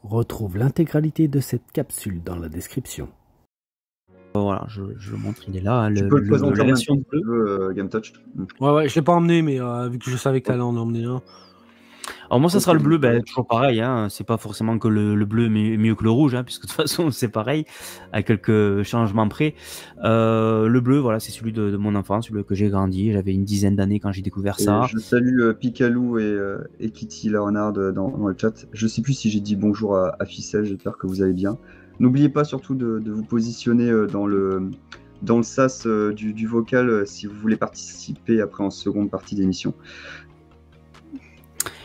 Retrouve l'intégralité de cette capsule dans la description. Voilà, je le montre, il est là, hein, Tu peux le présenter la version si tu veux, GameTouch. Ouais, je l'ai pas emmené, mais vu que je savais que t'allais en emmener un. Alors moi, ça sera le bleu, Ouais. toujours pareil, hein, c'est pas forcément que le bleu est mieux que le rouge, hein, puisque de toute façon, c'est pareil, à quelques changements près. Le bleu, voilà, c'est celui de mon enfance, celui que j'ai grandi, j'avais une dizaine d'années quand j'ai découvert ça. Je salue Picalou et Kitty Leonard dans le chat. Je sais plus si j'ai dit bonjour à Ficelle, j'espère que vous allez bien. N'oubliez pas surtout de vous positionner dans le sas du vocal si vous voulez participer après en seconde partie d'émission.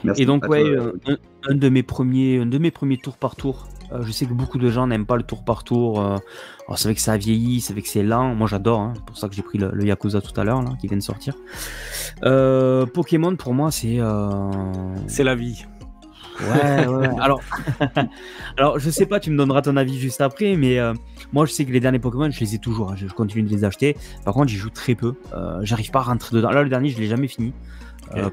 Merci. Et donc, ouais, un de mes premiers tours par tour. Je sais que beaucoup de gens n'aiment pas le tour par tour. Alors c'est vrai que ça a vieilli, c'est vrai que c'est lent. Moi, j'adore. Hein. C'est pour ça que j'ai pris le Yakuza tout à l'heure, là, qui vient de sortir. Pokémon, pour moi, c'est la vie. Ouais. Alors, je sais pas, tu me donneras ton avis juste après, mais moi, je sais que les derniers Pokémon, je les ai toujours. Hein, je continue de les acheter. Par contre, j'y joue très peu. J'arrive pas à rentrer dedans. Là, le dernier, je l'ai jamais fini.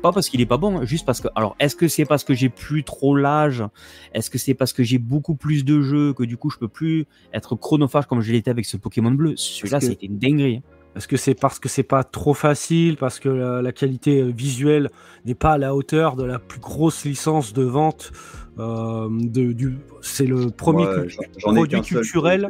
Pas parce qu'il est pas bon, juste parce que. Alors, est-ce que c'est parce que j'ai plus trop l'âge? Est-ce que c'est parce que j'ai beaucoup plus de jeux que du coup je peux plus être chronophage comme je l'étais avec ce Pokémon bleu? Celui-là, c'était une dinguerie. Est-ce que c'est parce que c'est pas trop facile, parce que la qualité visuelle n'est pas à la hauteur de la plus grosse licence de vente c'est le premier produit culturel.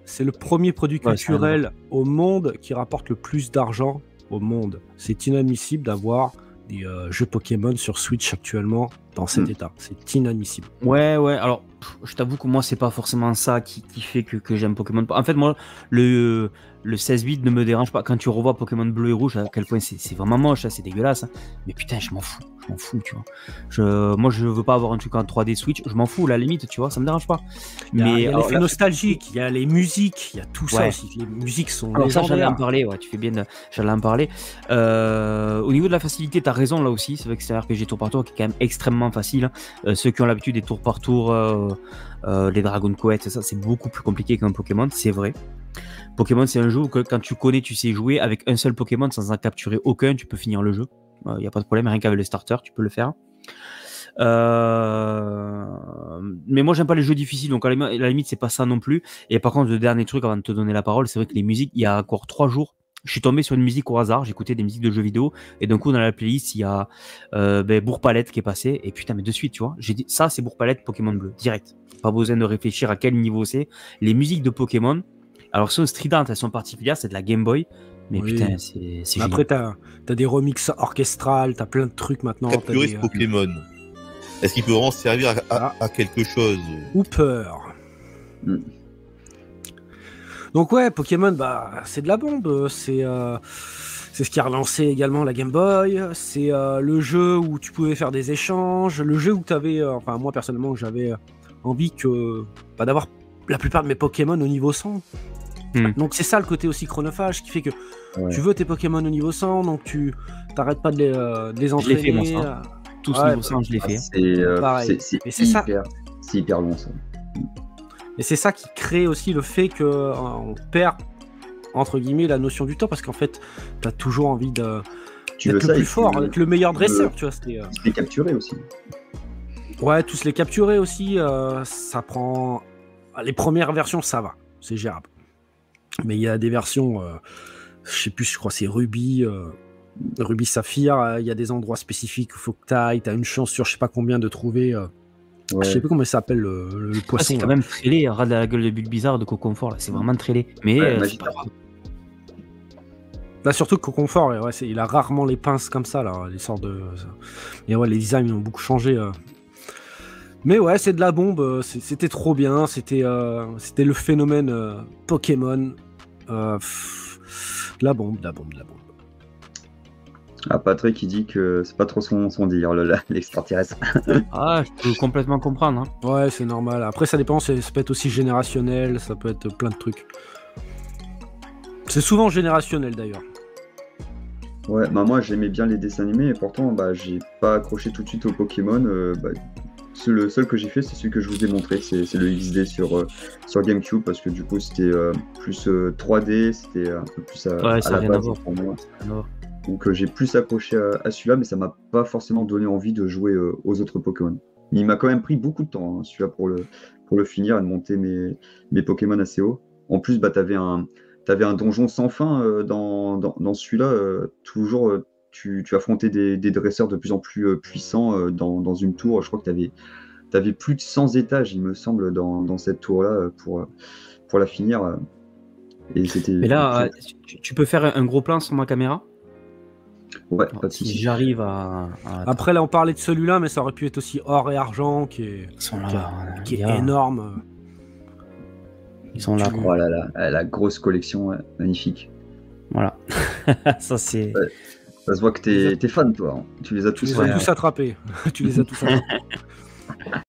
C'est le premier produit culturel au monde qui rapporte le plus d'argent au monde. C'est inadmissible d'avoir des jeux Pokémon sur Switch actuellement dans cet état. C'est inadmissible. Ouais. Alors, je t'avoue que moi, c'est pas forcément ça qui fait que j'aime Pokémon. En fait, moi, le 16-bit ne me dérange pas. Quand tu revois Pokémon bleu et rouge, à quel point c'est vraiment moche, c'est dégueulasse. Hein. Mais putain, je m'en fous, tu vois. Moi, je veux pas avoir un truc en 3D Switch. Je m'en fous, à la limite, tu vois, ça me dérange pas. Il y a l'effet nostalgique, il y a les musiques, il y a tout ça aussi. Les musiques sont légendaires. J'allais en parler, ouais, tu fais bien, j'allais en parler. Au niveau de la facilité, t'as raison là aussi. C'est vrai que c'est un RPG tour par tour qui est quand même extrêmement facile. Ceux qui ont l'habitude des tours par tour, les Dragon Quest, ça, c'est beaucoup plus compliqué qu'un Pokémon, c'est vrai. Pokémon, c'est un jeu où quand tu connais, tu sais jouer. Avec un seul Pokémon, sans en capturer aucun, tu peux finir le jeu. Il n'y a pas de problème, rien qu'avec le starter, tu peux le faire. Mais moi, j'aime pas les jeux difficiles, donc à la limite, c'est pas ça non plus. Et par contre, le dernier truc, avant de te donner la parole, c'est vrai que les musiques, il y a encore 3 jours, je suis tombé sur une musique au hasard, j'écoutais des musiques de jeux vidéo, et d'un coup, dans la playlist, il y a Bourg-Palette qui est passé, et putain, mais de suite, tu vois, j'ai dit, ça, c'est Bourg-Palette Pokémon bleu, direct. Pas besoin de réfléchir à quel niveau c'est. Les musiques de Pokémon, alors sont stridentes, elles sont particulières, c'est de la Game Boy, mais oui. putain, c'est génial. Après, t'as des remixes orchestrales, t'as plein de trucs maintenant. Capturer ce Pokémon. Est-ce qu'il peut vraiment servir à quelque chose? Hooper. Donc ouais, Pokémon, c'est de la bombe. C'est ce qui a relancé également la Game Boy. C'est le jeu où tu pouvais faire des échanges. Le jeu où t'avais, moi personnellement, j'avais envie d'avoir la plupart de mes Pokémon au niveau 100. Donc c'est ça le côté aussi chronophage qui fait que tu veux tes Pokémon au niveau 100, donc tu t'arrêtes pas de les entraîner. Je l'ai fait, moi, ça. Tous niveau 100, je l'ai fait. C'est hyper long, ça. Et c'est ça qui crée aussi le fait qu'on perd, entre guillemets, la notion du temps, parce qu'en fait, t'as toujours envie d'être le plus fort, d'être le meilleur dresseur, tu vois. Les capturer aussi. Ouais, tous les capturer aussi, ça prend... Les premières versions, ça va, c'est gérable. Mais il y a des versions, je sais plus, je crois que c'est Ruby Saphir, il y a des endroits spécifiques où il faut que t'as une chance sur je sais pas combien de trouver... Je sais plus comment il s'appelle le poisson. C'est quand même trélé, ras de la gueule de Bulbizarre de Coconfort, là, c'est vraiment trélé. Mais c'est pas grave. Là, surtout que Coconfort, il a rarement les pinces comme ça, là, les sortes de... Et ouais, les designs ils ont beaucoup changé. Mais ouais, c'est de la bombe, c'était trop bien, c'était le phénomène Pokémon. La bombe. Ah, Patrick, il dit que c'est pas trop son délire, l'extraterrestre. Ah, je peux complètement comprendre. Hein. Ouais, c'est normal. Après, ça dépend, ça peut être aussi générationnel, ça peut être plein de trucs. C'est souvent générationnel, d'ailleurs. Ouais, moi, j'aimais bien les dessins animés, et pourtant, j'ai pas accroché tout de suite au Pokémon. Le seul que j'ai fait, c'est celui que je vous ai montré, c'est le XD sur GameCube, parce que du coup, c'était plus 3D, c'était un peu plus à la base pour moi. Donc j'ai plus accroché à celui-là, mais ça m'a pas forcément donné envie de jouer aux autres Pokémon. Il m'a quand même pris beaucoup de temps, hein, celui-là, pour le finir et de monter mes Pokémon assez haut. En plus, bah, t'avais un donjon sans fin dans celui-là. Toujours, tu affrontais des dresseurs de plus en plus puissants dans une tour. Je crois que t'avais plus de 100 étages, il me semble, dans cette tour-là pour la finir. Et c'était. Mais là, tu peux faire un gros plan sur ma caméra? Ouais, pas de Si souci. j'arrive à... Après, là, on parlait de celui-là, mais ça aurait pu être aussi or et argent, qui est énorme. Ils sont là. Oh là là, la grosse collection, magnifique. Voilà. Ça, c'est... Ouais. Ça se voit que t'es fan, toi. Hein. Tu les as tous attrapés. Tu les as tous attrapés.